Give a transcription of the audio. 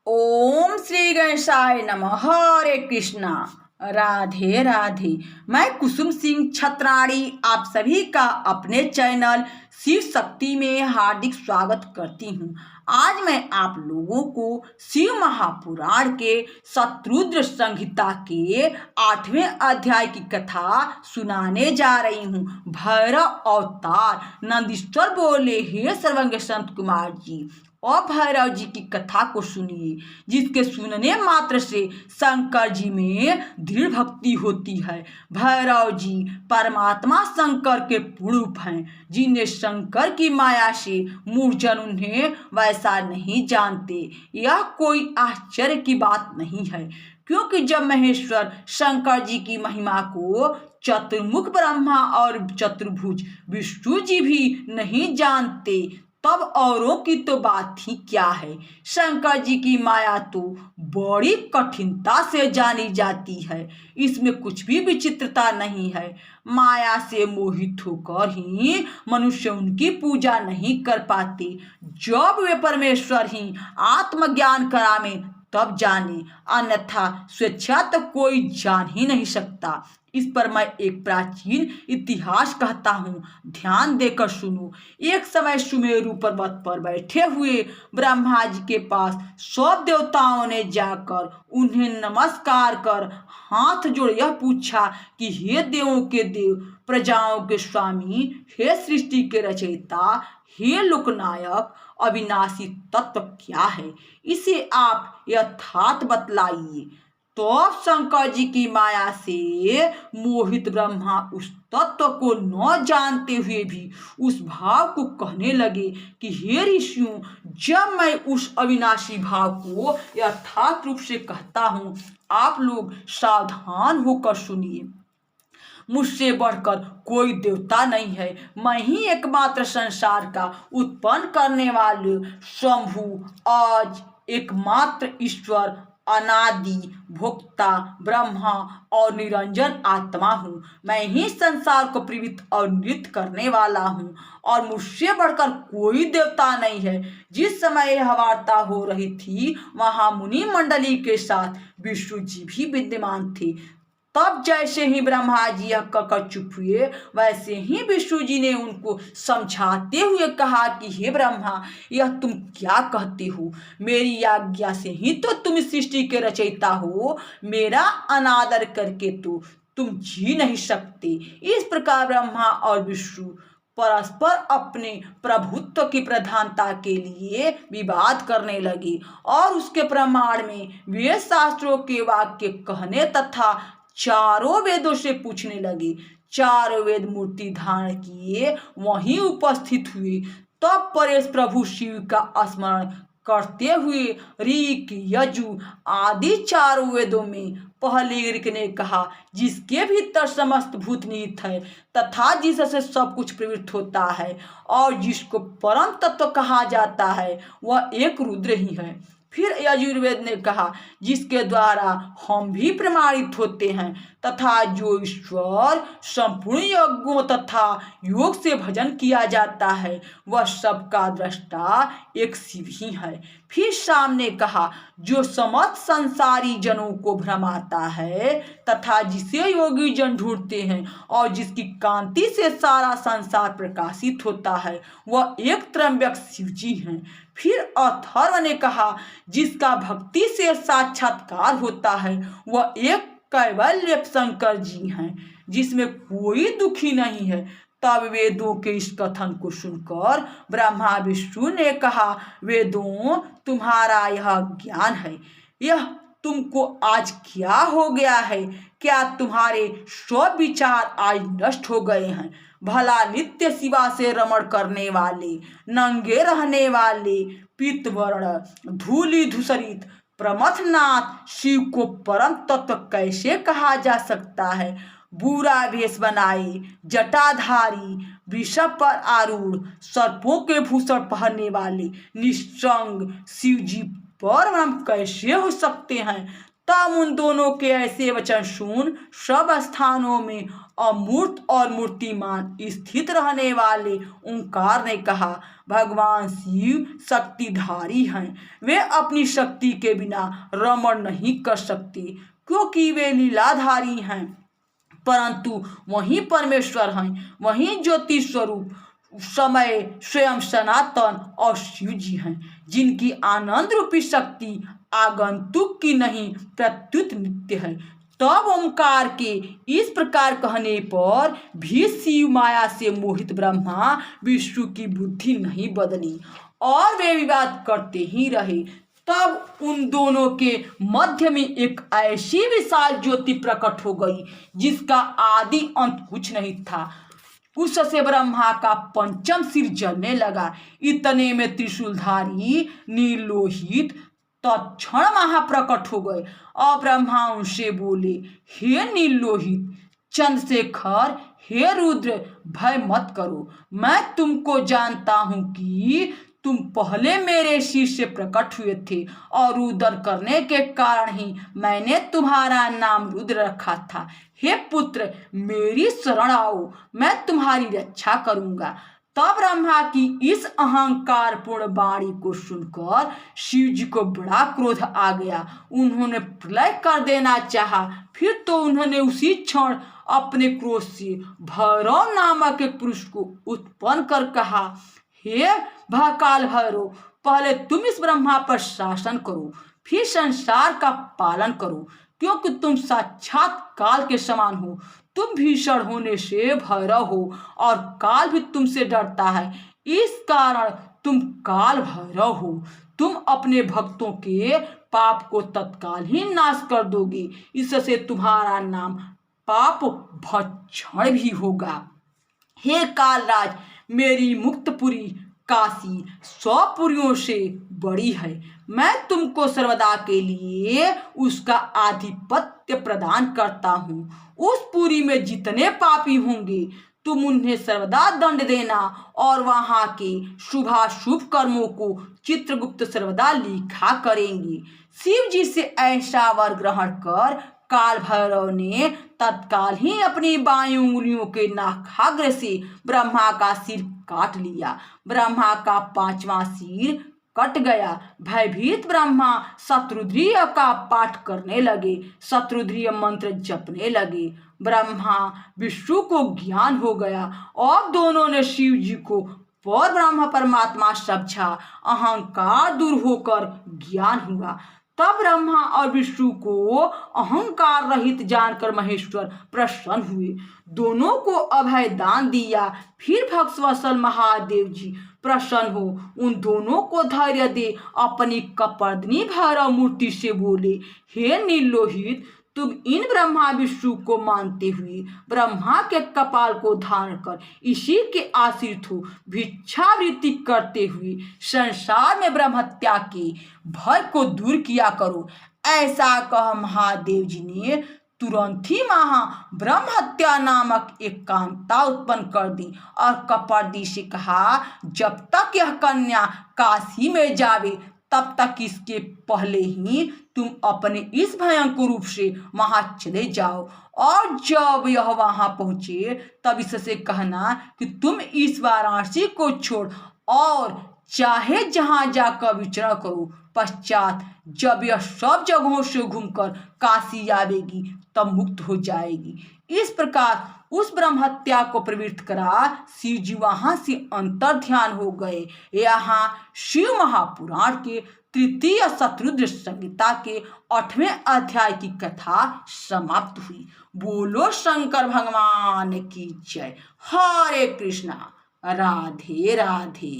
ओम श्री गणेशाय नमः। हरे कृष्णा। राधे राधे। मैं कुसुम सिंह छत्राणी आप सभी का अपने चैनल शिव शक्ति में हार्दिक स्वागत करती हूँ। आज मैं आप लोगों को शिव महापुराण के शत्रुद्र संहिता के 8वें अध्याय की कथा सुनाने जा रही हूँ। भैरव अवतार। नंदीश्वर बोले, हे सर्वज्ञ संत कुमार जी, और भैरव जी की कथा को सुनिए, जिसके सुनने मात्र से शंकर जी में दृढ़ भक्ति होती है। भैरव जी परमात्मा शंकर के पूर्व हैं, जिन्हें शंकर की माया से मूर्छन उन्हें वैसा नहीं जानते। यह कोई आश्चर्य की बात नहीं है, क्योंकि जब महेश्वर शंकर जी की महिमा को चतुर्मुख ब्रह्मा और चतुर्भुज विष्णु जी भी नहीं जानते, तब औरों की तो बात ही क्या है। शंकर जी की माया तो बड़ी कठिनता से जानी जाती है, इसमें कुछ भी विचित्रता नहीं है। माया से मोहित होकर ही मनुष्य उनकी पूजा नहीं कर पाते। जब वे परमेश्वर ही आत्मज्ञान करावे तब जाने, अन्यथा स्वेच्छा तो कोई जान ही नहीं सकता। इस पर मैं एक प्राचीन इतिहास कहता हूँ, ध्यान देकर सुनो। एक समय सुमेरु पर्वत पर बैठे हुए ब्रह्मा जी के पास सब देवताओं ने जाकर उन्हें नमस्कार कर हाथ जोड़ यह पूछा कि हे देवों के देव, प्रजाओं के स्वामी, हे सृष्टि के रचयिता, हे लोकनायक, अविनाशी तत्व क्या है, इसे आप यथार्थ बतलाइए। तो शंकर जी की माया से मोहित ब्रह्मा उस तत्व को न जानते हुए भी उस भाव को कहने लगे कि हे ऋषियों, जब मैं उस अविनाशी भाव को यथार्थ रूप से कहता हूँ, आप लोग सावधान होकर सुनिए। मुझसे बढ़कर कोई देवता नहीं है, मैं ही एकमात्र संसार का उत्पन्न करने वाले शंभु, आज एकमात्र ईश्वर, अनादि भोक्ता, ब्रह्मा और निरंजन आत्मा हूँ। मैं ही संसार को प्रीवित और नृत्य करने वाला हूँ, और मुझसे बढ़कर कोई देवता नहीं है। जिस समय यह वार्ता हो रही थी, वहाँ मुनि मंडली के साथ विष्णु जी भी विद्यमान थे। तब जैसे ही ब्रह्मा जी यह कहकर चुप हुए, वैसे ही विष्णु जी ने उनको समझाते हुए कहा कि हे ब्रह्मा, यह तुम क्या कहते हो? मेरी आज्ञा से ही तो तुम सृष्टि के रचयिता हो, मेरा अनादर करके तो तुम जी नहीं सकते। इस प्रकार ब्रह्मा और विष्णु परस्पर अपने प्रभुत्व की प्रधानता के लिए विवाद करने लगे, और उसके प्रमाण में वेद शास्त्रों के वाक्य कहने तथा चारों वेदों से पूछने लगे। चारों वेद मूर्ति धारण किए वहीं उपस्थित हुए। तब परेश प्रभु शिव का स्मरण करते हुए ऋक, यजु आदि चारों वेदों में पहले ऋक ने कहा, जिसके भीतर समस्त भूत निहित है तथा जिससे सब कुछ प्रवृत्त होता है, और जिसको परम तत्व कहा जाता है, वह एक रुद्र ही है। फिर यजुर्वेद ने कहा, जिसके द्वारा हम भी प्रमाणित होते हैं, तथा जो ईश्वर संपूर्ण यज्ञों तथा योग से भजन किया जाता है, वह सबका दृष्टा एक शिव ही है। फिर साम ने कहा, जो समस्त संसारी जनों को भ्रमाता है तथा जिसे योगी जन ढूंढते हैं, और जिसकी कांति से सारा संसार प्रकाशित होता है, वह एक त्र्यंबक शिव जी हैं। फिर अथर्व ने कहा, जिसका भक्ति से साक्षात्कार होता है, वह एक कैवल्य शंकर जी हैं, जिसमें कोई दुखी नहीं है। तब वेदों के इस कथन को सुनकर ब्रह्मा विष्णु ने कहा, वेदों, तुम्हारा यह ज्ञान है, यह तुमको आज क्या हो गया है? क्या तुम्हारे सब विचार आज नष्ट हो गए हैं? भला नित्य शिवा से रमण करने वाले, नंगे रहने वाले, पीतवर्ण धूलि धूसरित प्रमथनाथ शिव को परम तत्व कैसे कहा जा सकता है? बुरा वेश बनाए, जटाधारी, वृषभ पर आरूढ़, सर्पों के भूषण पहनने वाले निस्संग शिव जी पर हम कैसे हो सकते हैं? तब उन दोनों के ऐसे वचन सुन सब स्थानों में अमूर्त और मूर्तिमान स्थित रहने वाले ओंकार ने कहा, भगवान शिव शक्तिधारी हैं। वे अपनी शक्ति के बिना रमण नहीं कर सकते, क्योंकि वे लीलाधारी हैं। परंतु वही परमेश्वर हैं, वही ज्योति स्वरूप समय स्वयं सनातन और शिव जी हैं, जिनकी आनंद रूपी शक्ति आगंतुक की नहीं प्रत्युत नित्य है। तब ओंकार के इस प्रकार कहने पर भी शिव माया से मोहित ब्रह्मा विष्णु की बुद्धि नहीं बदली और वे विवाद करते ही रहे। तब उन दोनों के मध्य में एक ऐसी विशाल ज्योति प्रकट हो गई जिसका आदि अंत कुछ नहीं था। उससे ब्रह्मा का पंचम सिर जलने लगा। इतने में त्रिशूलधारी नीलोहित तत्क्षण महाप्रकट हो गए और ब्रह्मा उनसे बोले, हे नीलोहित चंद्रशेखर, हे रुद्र, भय मत करो। मैं तुमको जानता हूं कि तुम पहले मेरे सिर से प्रकट हुए थे और रुद्र करने के कारण ही मैंने तुम्हारा नाम रुद्र रखा था। हे पुत्र, मेरी शरण आओ, मैं तुम्हारी रक्षा करूंगा। तब ब्रह्मा की इस अहंकार पूर्ण वाणी को सुनकर शिव जी को बड़ा क्रोध आ गया। उन्होंने प्रलय कर देना चाहा। फिर तो उन्होंने उसी क्षण अपने क्रोध से भैरव नामक एक पुरुष को उत्पन्न कर कहा, हे महाकाल भैरव, पहले तुम इस ब्रह्मा पर शासन करो, फिर संसार का पालन करो, क्योंकि तुम साक्षात काल के समान हो। तुम भीषण होने से भैरव हो और काल भी तुमसे डरता है, इस कारण तुम काल भैरव हो। तुम अपने भक्तों के पाप को तत्काल ही नाश कर दोगे, इससे तुम्हारा नाम पाप भक्षण भी होगा। हे कालराज, मेरी मुक्तपुरी काशी 100 पुरियों से बड़ी है। मैं तुमको सर्वदा के लिए उसका आधिपत्य प्रदान करता हूँ। उस पुरी में जितने पापी होंगे तुम उन्हें सर्वदा दंड देना और वहाँ के शुभाशुभ कर्मों को चित्रगुप्त सर्वदा लिखा करेंगे। शिव जी से ऐसा वर ग्रहण कर काल भैरव ने तत्काल ही अपनी बाई उंगलियों के नाखाग्र से ब्रह्मा का सिर काट लिया। ब्रह्मा का 5वां सिर कट गया। भयभीत ब्रह्मा शत्रुद्रीय का पाठ करने लगे, शत्रुद्रीय मंत्र जपने लगे। ब्रह्मा विष्णु को ज्ञान हो गया और दोनों ने शिव जी को पर ब्रह्म परमात्मा समझा। अहंकार दूर होकर ज्ञान हुआ। तब ब्रह्मा और विष्णु को अहंकार रहित जानकर महेश्वर प्रसन्न हुए, दोनों को अभय दान दिया। फिर भक्तवत्सल महादेव जी प्रसन्न हो उन दोनों को धैर्य दे अपनी कपर्दनी भैरव मूर्ति से बोले, हे नीलोहित, तुम इन ब्रह्मा विष्णु को मानते हुए ब्रह्मा के कपाल को धारण कर इसी के आश्रित हो भिक्षावृत्ति करते हुए संसार में ब्रह्म हत्या के भय को दूर किया करो। ऐसा कह महादेव जी ने तुरंत ही महा ब्रह्म हत्या नामक एक कांता उत्पन्न कर दी और कपर्दी से कहा, जब तक यह कन्या काशी में जावे तब तक इसके पहले ही तुम अपने इस भयंकर रूप से वहां चले जाओ और जब यह वहां पहुंचे तब इससे कहना कि तुम इस वाराणसी को छोड़ और चाहे जहां जाकर विचरण करो। पश्चात जब यह सब जगहों से घूमकर काशी आवेगी तब मुक्त हो जाएगी। इस प्रकार उस ब्रह्म हत्या को प्रवृत्त करा शिव जी वहां से अंतर ध्यान हो गए। यहाँ शिव महापुराण के तृतीय शतरुद्र संहिता के 8वें अध्याय की कथा समाप्त हुई। बोलो शंकर भगवान की जय। हरे कृष्णा। राधे राधे।